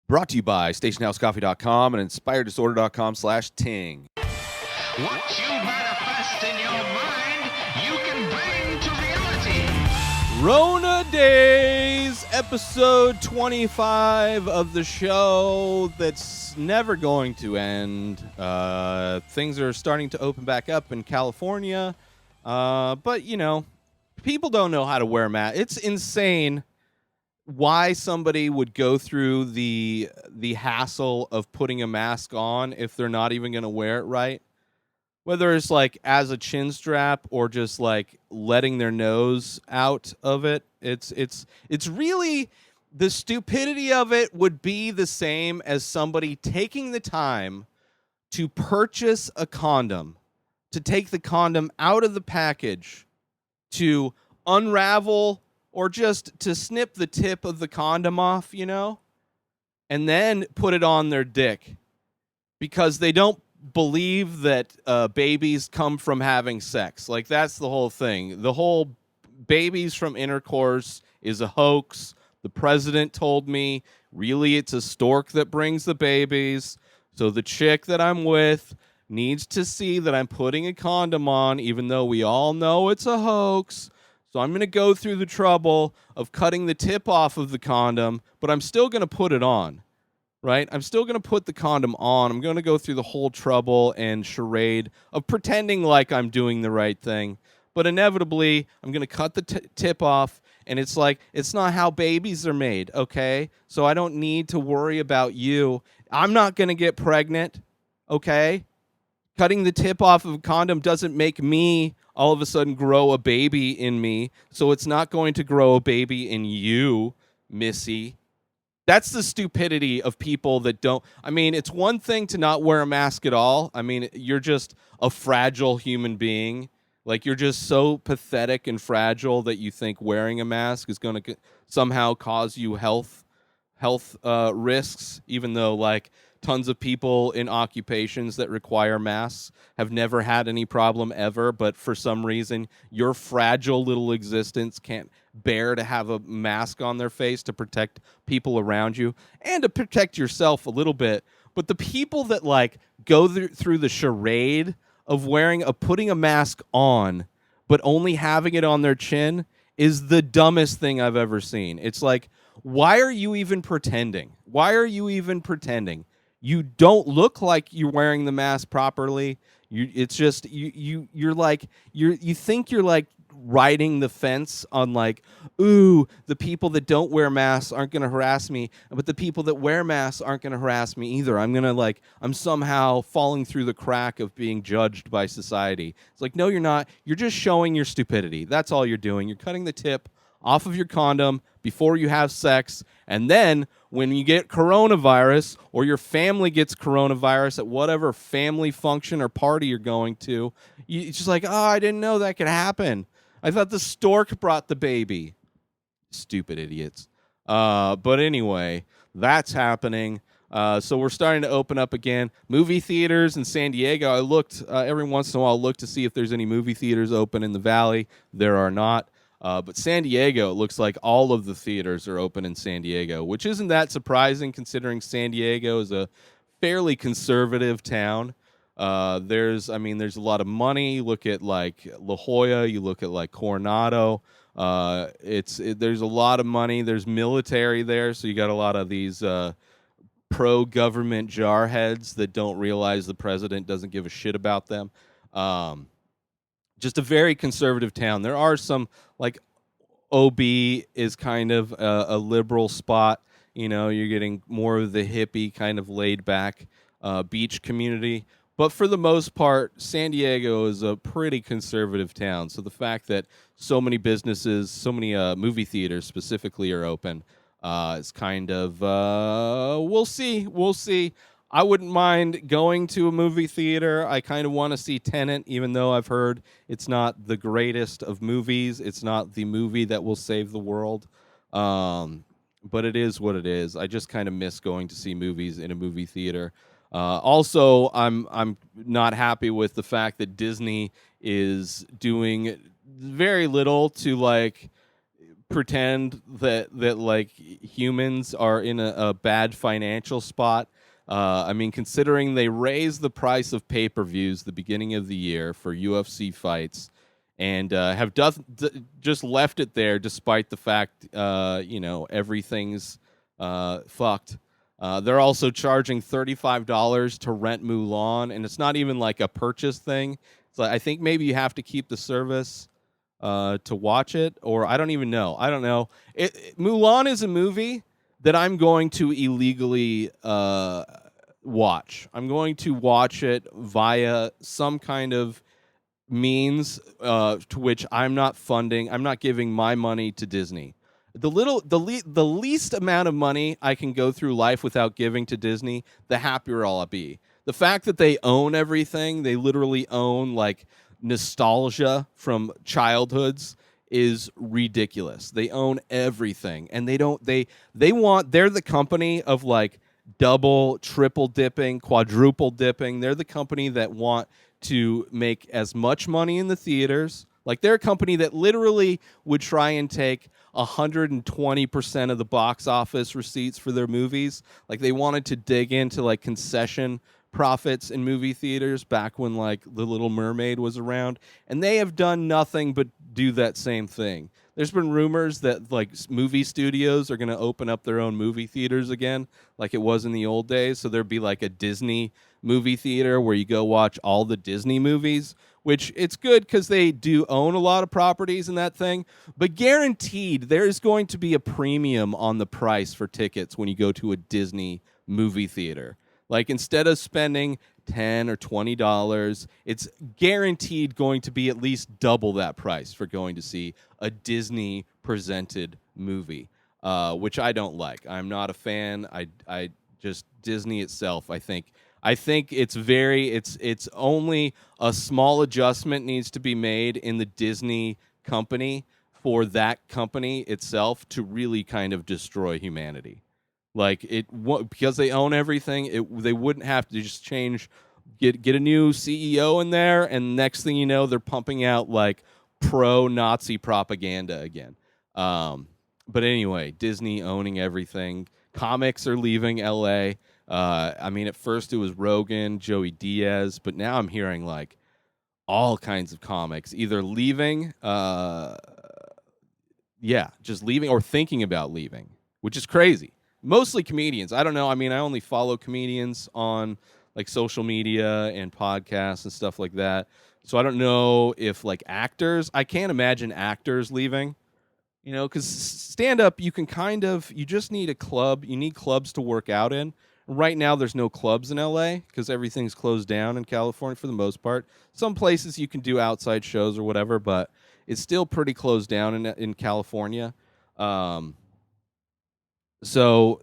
Brought to you by stationhousecoffee.com and inspireddisorder.com/ting. What you manifest in your mind, you can bring to reality. Rona Dayz, episode 25 of the show that's never going to end. Things are starting to open back up in California, but, you know, people don't know how to wear masks. It's insane why somebody would go through the hassle of putting a mask on if they're not even going to wear it right. Whether it's like as a chin strap or just like letting their nose out of it, it's really, the stupidity of it would be the same as somebody taking the time to purchase a condom, to take the condom out of the package, to unravel or just to snip the tip of the condom off, you know, and then put it on their dick because they don't believe that babies come from having sex. Like, that's the whole thing. The whole babies from intercourse is a hoax. The president told me, really, it's a stork that brings the babies. So the chick that I'm with needs to see that I'm putting a condom on, even though we all know it's a hoax. So I'm going to go through the trouble of cutting the tip off of the condom, but I'm still going to put it on, right? I'm still going to put the condom on. I'm going to go through the whole trouble and charade of pretending like I'm doing the right thing. But inevitably, I'm going to cut the tip off, and it's like, it's not how babies are made, okay? So I don't need to worry about you. I'm not going to get pregnant, okay? Cutting the tip off of a condom doesn't make me all of a sudden grow a baby in me, so it's not going to grow a baby in you, Missy. That's the stupidity of people that don't. I mean, it's one thing to not wear a mask at all. I mean, you're just a fragile human being. Like, you're just so pathetic and fragile that you think wearing a mask is going to somehow cause you health risks, even though, like, tons of people in occupations that require masks have never had any problem ever, but for some reason your fragile little existence can't bear to have a mask on their face to protect people around you and to protect yourself a little bit. But the people that like go through the charade of putting a mask on but only having it on their chin is the dumbest thing I've ever seen. It's like, why are you even pretending? Why are you even pretending? You don't look like you're wearing the mask properly. It's just you think you're like riding the fence on like, ooh, the people that don't wear masks aren't going to harass me, but the people that wear masks aren't going to harass me either. I'm somehow falling through the crack of being judged by society. It's like, no, you're not. You're just showing your stupidity. That's all you're doing. You're cutting the tip off of your condom before you have sex, and then when you get coronavirus or your family gets coronavirus at whatever family function or party you're going to, it's just like, oh, I didn't know that could happen. I thought the stork brought the baby. Stupid idiots. But anyway, that's happening. So we're starting to open up again. Movie theaters in San Diego. I looked every once in a while, to see if there's any movie theaters open in the valley. There are not. But San Diego, it looks like all of the theaters are open in San Diego, which isn't that surprising considering San Diego is a fairly conservative town. There's a lot of money. You look at like La Jolla, you look at like Coronado. There's a lot of money. There's military there, so you got a lot of these pro-government jarheads that don't realize the president doesn't give a shit about them. Just a very conservative town. There are some, like, OB is kind of a liberal spot. You know, you're getting more of the hippie kind of laid back beach community. But for the most part, San Diego is a pretty conservative town. So the fact that so many businesses, so many movie theaters specifically are open is kind of, we'll see. We'll see. I wouldn't mind going to a movie theater. I kind of want to see Tenet, even though I've heard it's not the greatest of movies. It's not the movie that will save the world. But it is what it is. I just kind of miss going to see movies in a movie theater. Also, I'm not happy with the fact that Disney is doing very little to like pretend that like humans are in a bad financial spot. I mean, considering they raised the price of pay-per-views the beginning of the year for UFC fights, and have just left it there despite the fact everything's fucked. They're also charging $35 to rent Mulan, and it's not even like a purchase thing. So I think maybe you have to keep the service to watch it, or I don't even know. I don't know. Mulan is a movie that I'm going to illegally watch. I'm going to watch it via some kind of means to which I'm not funding. I'm not giving my money to Disney. The least amount of money I can go through life without giving to Disney, the happier I'll be. The fact that they own everything, they literally own like nostalgia from childhoods, is ridiculous. They own everything, and they're the company of like double, triple dipping, quadruple dipping. They're the company that want to make as much money in the theaters. Like, they're a company that literally would try and take 120% of the box office receipts for their movies. Like, they wanted to dig into like concession profits in movie theaters back when like The Little Mermaid was around, and they have done nothing but do that same thing. There's been rumors that like movie studios are going to open up their own movie theaters again, like it was in the old days. So there'd be like a Disney movie theater where you go watch all the Disney movies, which it's good because they do own a lot of properties in that thing. But guaranteed, there's going to be a premium on the price for tickets when you go to a Disney movie theater. Like, instead of spending $10 or $20, it's guaranteed going to be at least double that price for going to see a Disney presented movie, which I don't like. I'm not a fan. I just Disney itself. I think it's only a small adjustment needs to be made in the Disney company for that company itself to really kind of destroy humanity. Like, because they own everything, they wouldn't have to just get a new CEO in there, and next thing you know, they're pumping out like pro-Nazi propaganda again. But anyway, Disney owning everything. Comics are leaving LA. I mean, at first it was Rogan, Joey Diaz, but now I'm hearing like all kinds of comics either leaving, just leaving or thinking about leaving, which is crazy. Mostly comedians. I don't know. I mean, I only follow comedians on like social media and podcasts and stuff like that. So I don't know if like actors, I can't imagine actors leaving, because stand up, you just need a club. You need clubs to work out in. Right now, there's no clubs in LA because everything's closed down in California for the most part. Some places you can do outside shows or whatever, but it's still pretty closed down in California. So,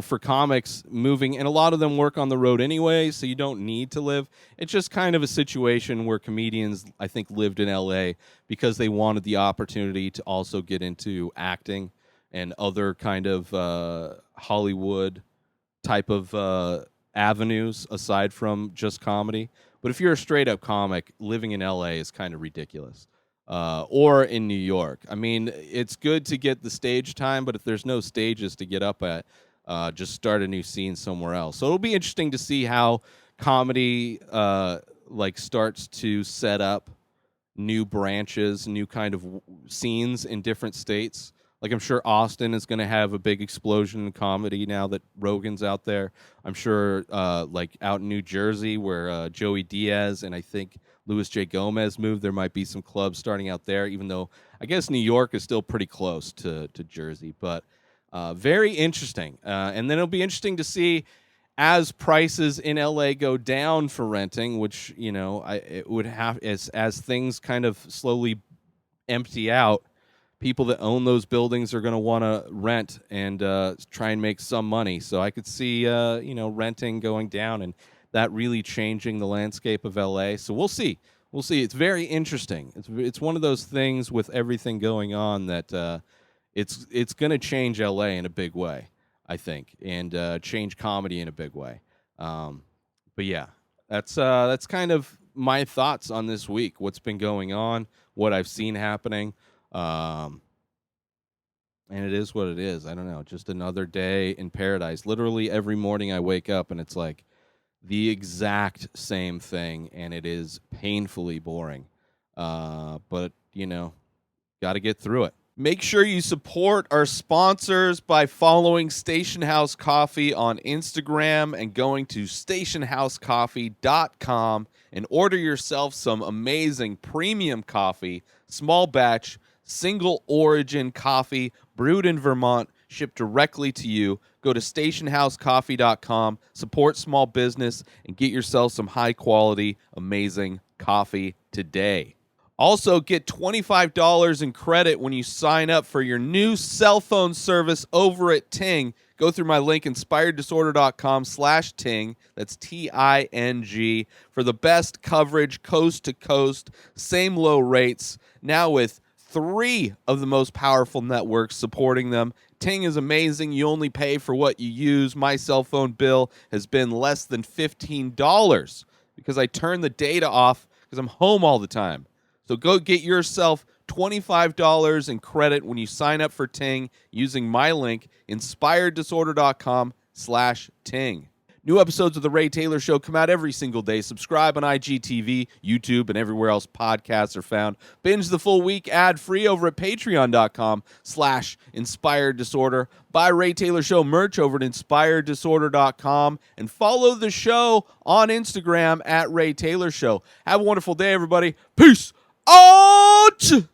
for comics moving, and a lot of them work on the road anyway, so you don't need to live. It's just kind of a situation where comedians, I think, lived in LA because they wanted the opportunity to also get into acting and other kind of Hollywood type of avenues aside from just comedy. But if you're a straight up comic, living in LA is kind of ridiculous. Or in New York. I mean, it's good to get the stage time, but if there's no stages to get up at, just start a new scene somewhere else. So it'll be interesting to see how comedy starts to set up new branches, new kind of scenes in different states. Like, I'm sure Austin is going to have a big explosion in comedy now that Rogan's out there. I'm sure, out in New Jersey, where Joey Diaz and I think Louis J. Gomez moved, there might be some clubs starting out there, even though I guess New York is still pretty close to Jersey. But very interesting. And then it'll be interesting to see as prices in LA go down for renting, which, it would have as things kind of slowly empty out. People that own those buildings are going to want to rent and try and make some money. So I could see, renting going down and that really changing the landscape of LA. So we'll see. We'll see. It's very interesting. It's one of those things with everything going on that it's going to change LA in a big way, I think, and change comedy in a big way. But yeah, that's kind of my thoughts on this week. What's been going on? What I've seen happening. And it is what it is. I don't know. Just another day in paradise. Literally every morning I wake up and it's like the exact same thing, and it is painfully boring. But, got to get through it. Make sure you support our sponsors by following Station House Coffee on Instagram and going to stationhousecoffee.com and order yourself some amazing premium coffee, small batch, single origin coffee brewed in Vermont, shipped directly to you. Go to stationhousecoffee.com, support small business, and get yourself some high quality, amazing coffee today. Also, get $25 in credit when you sign up for your new cell phone service over at Ting. Go through my link, inspireddisorder.com/Ting. That's Ting for the best coverage coast to coast, same low rates, now with 3 of the most powerful networks supporting them. Ting is amazing. You only pay for what you use. My cell phone bill has been less than $15 because I turn the data off because I'm home all the time. So go get yourself $25 in credit when you sign up for Ting using my link, inspireddisorder.com/Ting. New episodes of The Ray Taylor Show come out every single day. Subscribe on IGTV, YouTube, and everywhere else podcasts are found. Binge the full week ad-free over at patreon.com/inspireddisorder. Buy Ray Taylor Show merch over at inspireddisorder.com. And follow the show on Instagram at Ray Taylor Show. Have a wonderful day, everybody. Peace out!